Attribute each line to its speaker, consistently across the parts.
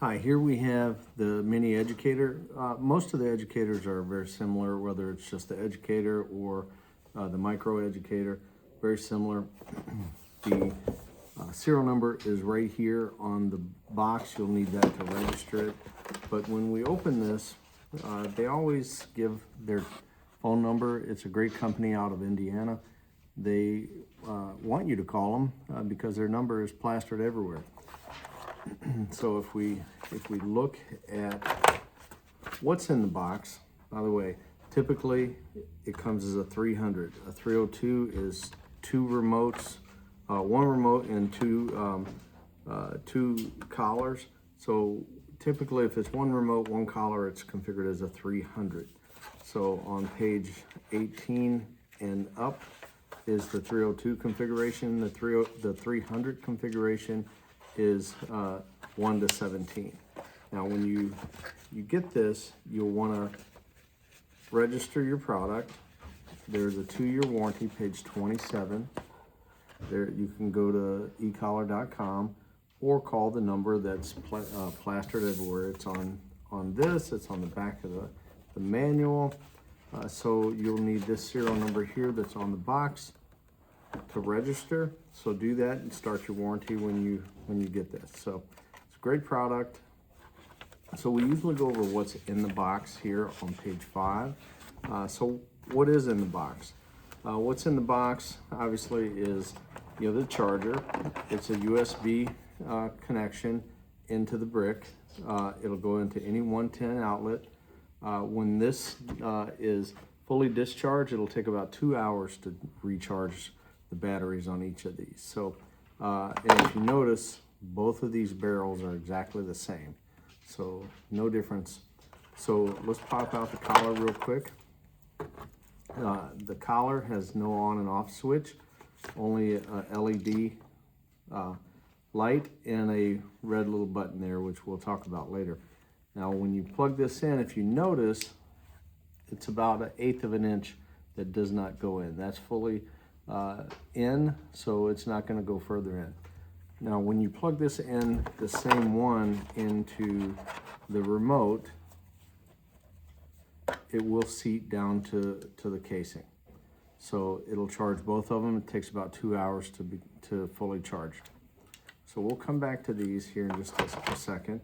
Speaker 1: Hi, here we have the mini educator. Most of the educators are very similar, whether it's just the educator or the micro educator, very similar. The serial number is right here on the box. You'll need that to register it. But when we open this, they always give their phone number. It's a great company out of Indiana. They want you to call them because their number is plastered everywhere. So if we look at what's in the box, by the way, typically it comes as a 300. A 302 is two remotes, one remote and two collars. So typically if it's one remote, one collar, it's configured as a 300. So on page 18 and up is the 302 configuration. The 300 configuration is 1 to 17. Now when you get this, you'll want to register your product. There's a 2-year warranty, page 27. There you can go to ecollar.com or call the number that's plastered everywhere. It's on this, it's on the back of the manual. So you'll need this serial number here that's on the box to register. So do that and start your warranty when you get this. So it's a great product. So we usually go over what's in the box here on page 5. So what is in the box? What's in the box obviously is the charger. It's a USB connection into the brick. It'll go into any 110 outlet. When this is fully discharged, it'll take about 2 hours to recharge the batteries on each of these. So, and if you notice, both of these barrels are exactly the same. So no difference. So let's pop out the collar real quick. The collar has no on and off switch, only a LED light and a red little button there, which we'll talk about later. Now, when you plug this in, if you notice, it's about 1/8 of an inch that does not go in. That's fully in, so it's not going to go further in. Now when you plug this in, the same one into the remote, it will seat down to the casing. So it'll charge both of them. It takes about 2 hours to fully charge. So we'll come back to these here in just a second.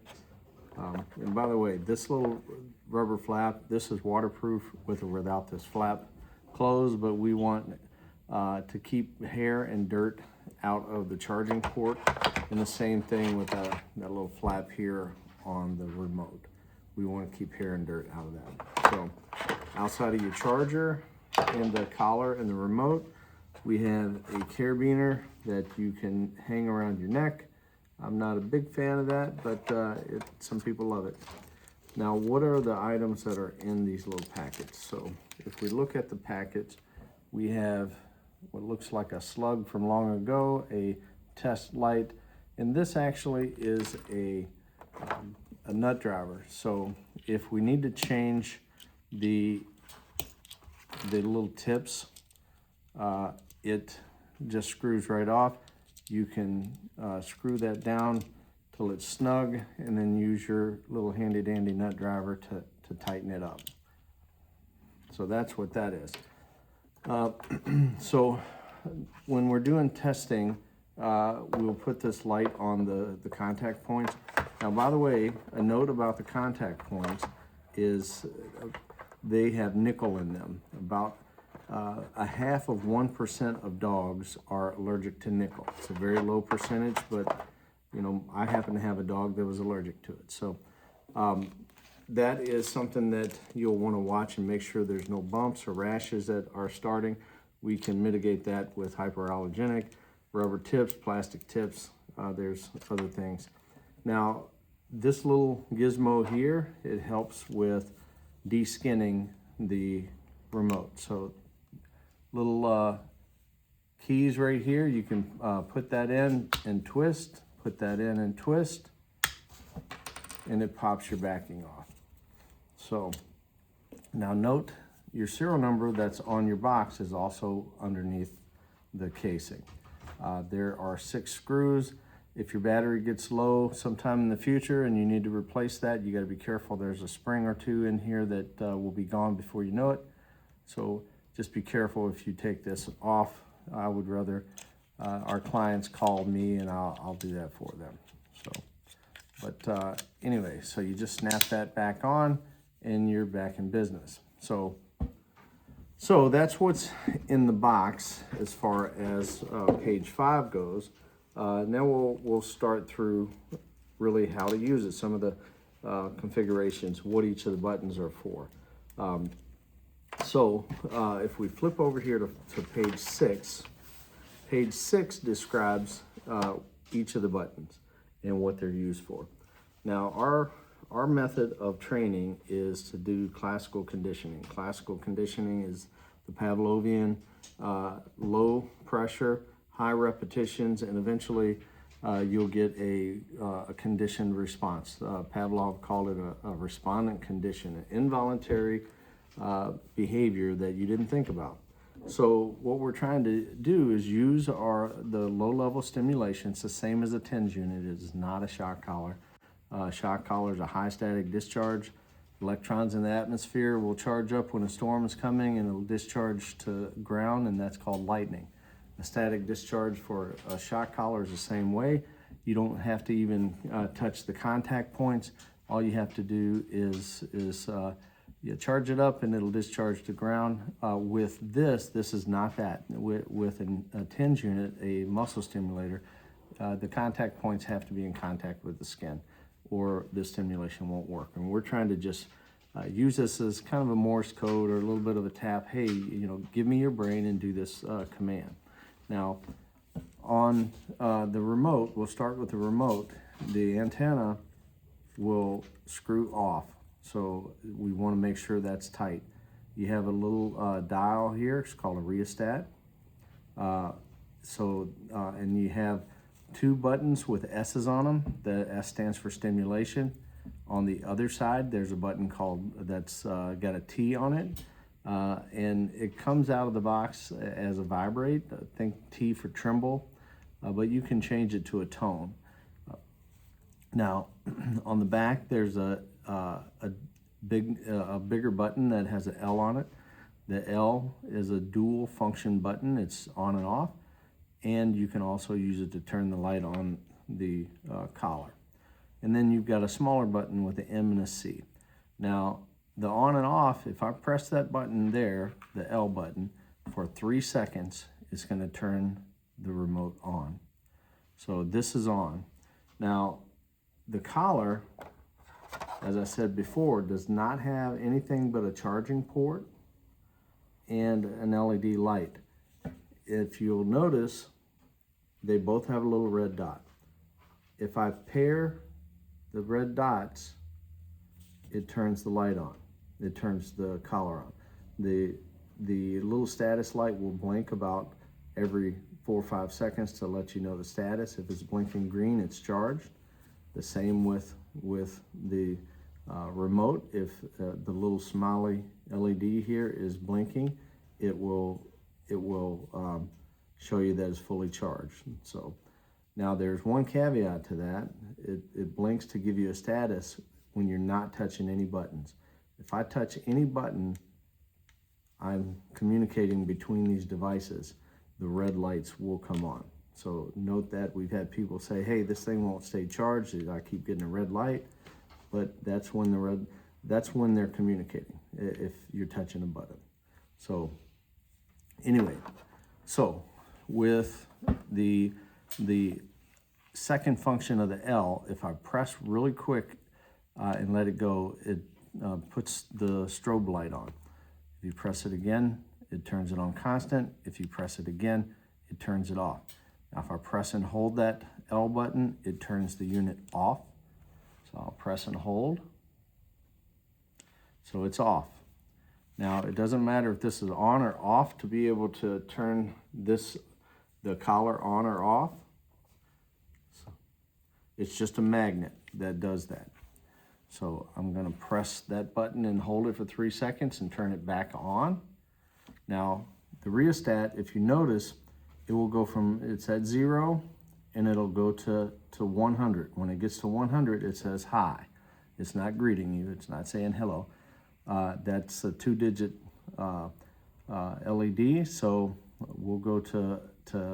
Speaker 1: And by the way, this little rubber flap, this is waterproof with or without this flap closed, but we want to keep hair and dirt out of the charging port, and the same thing with that little flap here on the remote. We want to keep hair and dirt out of that. So outside of your charger and the collar and the remote, we have a carabiner that you can hang around your neck. I'm not a big fan of that, but some people love it. Now, what are the items that are in these little packets? So if we look at the package, we have what looks like a slug from long ago, a test light, and this actually is a nut driver. So if we need to change the little tips, it just screws right off. You can screw that down till it's snug and then use your little handy dandy nut driver to tighten it up. So that's what that is. So when we're doing testing, we'll put this light on the contact points. Now, by the way, a note about the contact points is they have nickel in them. About 0.5% of dogs are allergic to nickel. It's a very low percentage, but I happen to have a dog that was allergic to it. So that is something that you'll want to watch and make sure there's no bumps or rashes that are starting. We can mitigate that with hyperallergenic, rubber tips, plastic tips. There's other things. Now, this little gizmo here, it helps with de-skinning the remote. So little keys right here, you can put that in and twist, put that in and twist, and it pops your backing off. So now note your serial number that's on your box is also underneath the casing. There are 6 screws. If your battery gets low sometime in the future and you need to replace that, you got to be careful. There's a spring or two in here that will be gone before you know it. So just be careful if you take this off. I would rather our clients call me and I'll do that for them. So, but anyway, so you just snap that back on and you're back in business. So that's what's in the box as far as page 5 goes. Now we'll start through really how to use it, some of the configurations, what each of the buttons are for. So if we flip over here to page 6, page 6 describes each of the buttons and what they're used for. Now our method of training is to do classical conditioning. Classical conditioning is the Pavlovian, low pressure, high repetitions, and eventually you'll get a conditioned response. Pavlov called it a respondent condition, an involuntary behavior that you didn't think about. So what we're trying to do is use the low-level stimulation. It's the same as a TENS unit. It is not a shock collar. Shock collar is a high static discharge. Electrons in the atmosphere will charge up when a storm is coming and it'll discharge to ground, and that's called lightning. A static discharge for a shock collar is the same way. You don't have to even touch the contact points. All you have to do is you charge it up and it'll discharge to ground. With this is not that. With a TENS unit, a muscle stimulator, the contact points have to be in contact with the skin, or the stimulation won't work. And we're trying to just use this as kind of a Morse code or a little bit of a tap. Hey, give me your brain and do this command. Now, on the remote, we'll start with the remote. The antenna will screw off, so we want to make sure that's tight. You have a little dial here. It's called a rheostat. And you have 2 buttons with S's on them. The S stands for stimulation. On the other side, there's a button that's got a T on it. And it comes out of the box as a vibrate. Think T for tremble, but you can change it to a tone. Now, on the back, there's a bigger button that has an L on it. The L is a dual function button. It's on and off, and you can also use it to turn the light on the collar. And then you've got a smaller button with an M and a C. Now, the on and off, if I press that button there, the L button, for 3 seconds, it's going to turn the remote on. So this is on. Now, the collar, as I said before, does not have anything but a charging port and an LED light. If you'll notice, they both have a little red dot. If I pair the red dots, it turns the light on. It turns the collar on. The little status light will blink about every 4 or 5 seconds to let you know the status. If it's blinking green, it's charged. The same with the remote. If the little smiley LED here is blinking, it will show you that it's fully charged. So now there's one caveat to that. It blinks to give you a status when you're not touching any buttons. If I touch any button, I'm communicating between these devices. The red lights will come on. So note that. We've had people say, hey, this thing won't stay charged. I keep getting a red light. But that's when they're communicating, if you're touching a button. So anyway, so with the second function of the L, if I press really quick and let it go, it puts the strobe light on. If you press it again, it turns it on constant. If you press it again, it turns it off. Now if I press and hold that L button, it turns the unit off. So I'll press and hold. So it's off. Now it doesn't matter if this is on or off to be able to turn the collar on or off. So it's just a magnet that does that. So I'm going to press that button and hold it for 3 seconds and turn it back on. Now the rheostat, if you notice, it will go from, it's at 0 and it'll go to 100. When it gets to 100, it says hi. It's not greeting you. It's not saying hello. That's a 2-digit LED. So we'll go to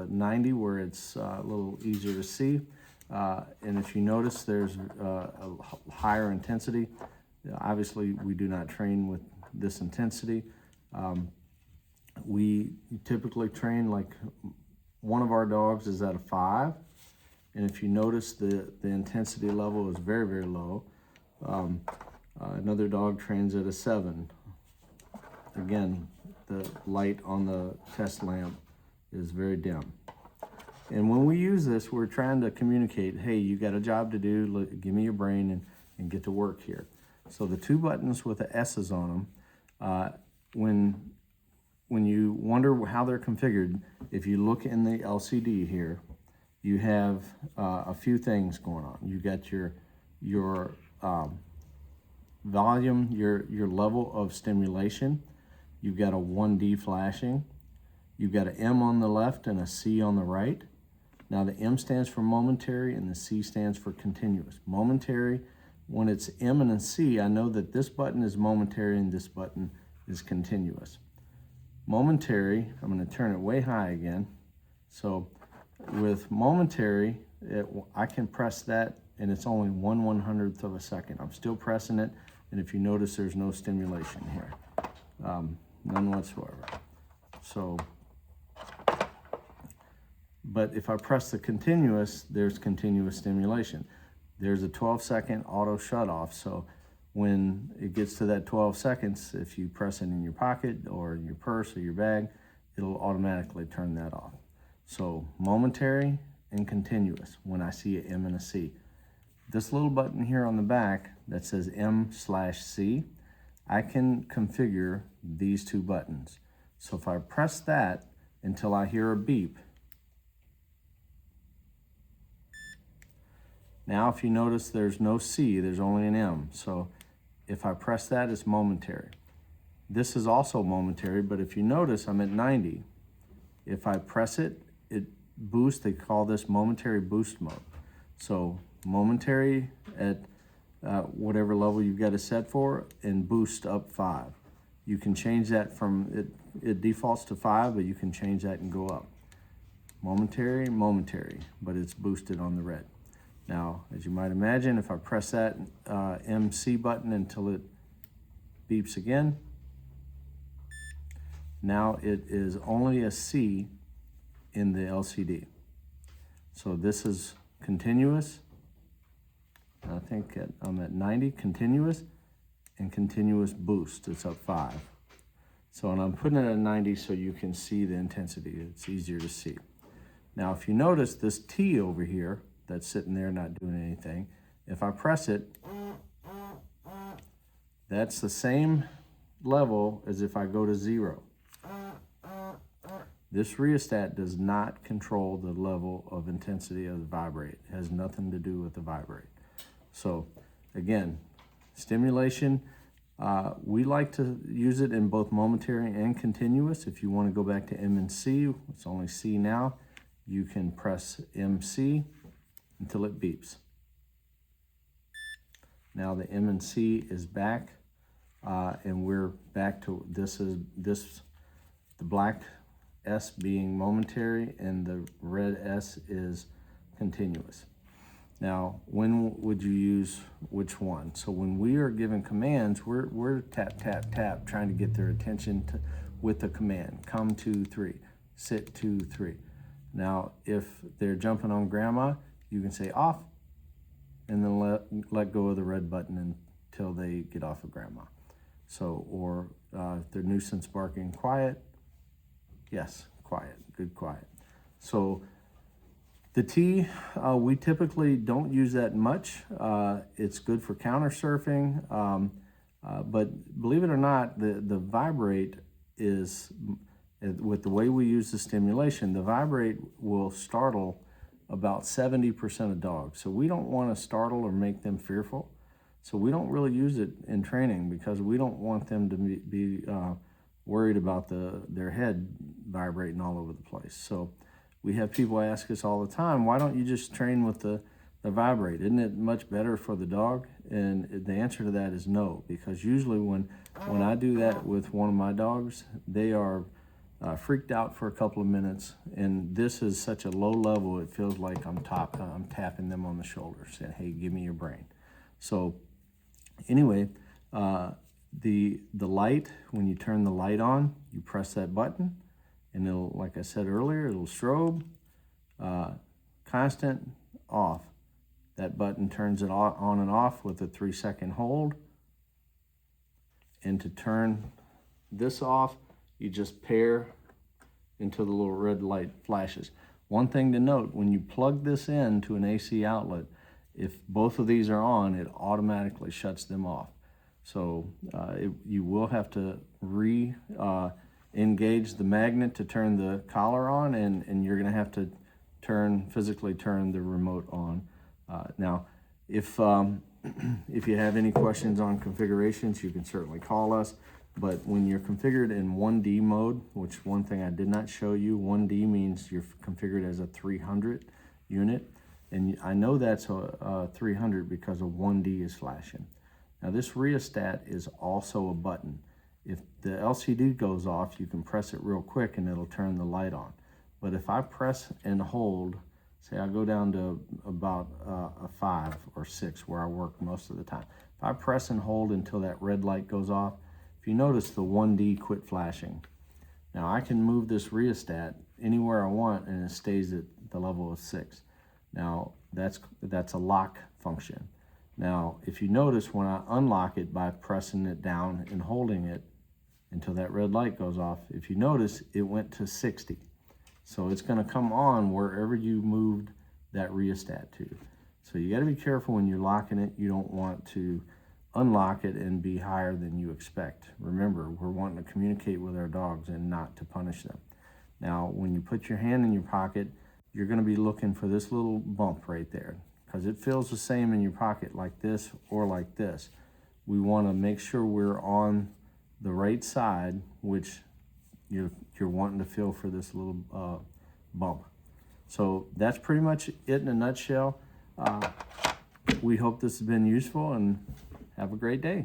Speaker 1: 90 where it's a little easier to see. And if you notice, there's a higher intensity. Obviously, we do not train with this intensity. We typically train, like one of our dogs is at a 5. And if you notice, the intensity level is very, very low. Another dog trains at a 7. Again, the light on the test lamp is very dim. And when we use this, we're trying to communicate, hey, you got a job to do, give me your brain and get to work here. So the 2 buttons with the S's on them, when you wonder how they're configured, if you look in the LCD here, you have a few things going on. You got your volume, your level of stimulation. You've got a 1D flashing. You've got an M on the left and a C on the right. Now the M stands for momentary and the C stands for continuous. Momentary, when it's M and a C, I know that this button is momentary and this button is continuous. Momentary, I'm going to turn it way high again. So with momentary, I can press that and it's only 1/100th of a second. I'm still pressing it, and if you notice, there's no stimulation here, none whatsoever. So, but if I press the continuous, there's continuous stimulation. There's a 12-second auto shut off. So when it gets to that 12 seconds, if you press it in your pocket or your purse or your bag, it'll automatically turn that off. So momentary and continuous when I see an M and a C. This little button here on the back that says M/C, I can configure these 2 buttons. So if I press that until I hear a beep, now if you notice there's no C, there's only an M. So if I press that, it's momentary. This is also momentary, but if you notice, I'm at 90. If I press it, it boosts. They call this momentary boost mode. So momentary at whatever level you've got it set for, and boost up 5. You can change that from, it defaults to 5, but you can change that and go up. Momentary, but it's boosted on the red. Now, as you might imagine, if I press that MC button until it beeps again, now it is only a C in the LCD. So this is continuous. I think I'm at 90, continuous, and continuous boost, it's up 5. So, and I'm putting it at 90 so you can see the intensity. It's easier to see. Now, if you notice this T over here, that's sitting there not doing anything, if I press it, that's the same level as if I go to 0. This rheostat does not control the level of intensity of the vibrate. It has nothing to do with the vibrate. So again, stimulation, we like to use it in both momentary and continuous. If you want to go back to M and C, it's only C now, you can press MC until it beeps. Now the M and C is back, and we're back to the black S being momentary and the red S is continuous. Now, when would you use which one? So when we are giving commands, we're tap, tap, tap, trying to get their attention with the command. Come 2, 3, sit 2, 3. Now, if they're jumping on grandma, you can say off, and then let go of the red button until they get off of grandma. So, or if they're nuisance barking, quiet, yes, quiet, good quiet. So the T, we typically don't use that much. It's good for counter surfing, but believe it or not, the vibrate is, with the way we use the stimulation, the vibrate will startle about 70% of dogs. So we don't want to startle or make them fearful. So we don't really use it in training because we don't want them to be worried about their head vibrating all over the place. So we have people ask us all the time, why don't you just train with the vibrate? Isn't it much better for the dog? And the answer to that is no, because usually when I do that with one of my dogs, they are freaked out for a couple of minutes, and this is such a low level, it feels like I'm tapping them on the shoulder, saying, hey, give me your brain. So anyway, the light, when you turn the light on, you press that button, and it'll, like I said earlier, it'll strobe, constant, off. That button turns it on and off with a 3-second hold. And to turn this off, you just pair until the little red light flashes. One thing to note, when you plug this in to an AC outlet, if both of these are on, it automatically shuts them off. So you will have to engage the magnet to turn the collar on, and you're gonna have to physically turn the remote on. Now, if you have any questions on configurations, you can certainly call us. But when you're configured in 1D mode, which one thing I did not show you, 1D means you're configured as a 300 unit. And I know that's a 300 because a 1D is flashing. Now this rheostat is also a button. If the LCD goes off, you can press it real quick and it'll turn the light on. But if I press and hold, say I go down to about a 5 or 6 where I work most of the time. If I press and hold until that red light goes off, if you notice the 1D quit flashing. Now I can move this rheostat anywhere I want and it stays at the level of 6. Now that's a lock function. Now if you notice, when I unlock it by pressing it down and holding it until that red light goes off, if you notice, it went to 60. So it's gonna come on wherever you moved that rheostat to. So you gotta be careful when you're locking it. You don't want to unlock it and be higher than you expect. Remember, we're wanting to communicate with our dogs and not to punish them. Now, when you put your hand in your pocket, you're gonna be looking for this little bump right there, because it feels the same in your pocket like this or like this. We wanna make sure we're on the right side, which you're wanting to feel for this little bump. So that's pretty much it in a nutshell. We hope this has been useful, and have a great day.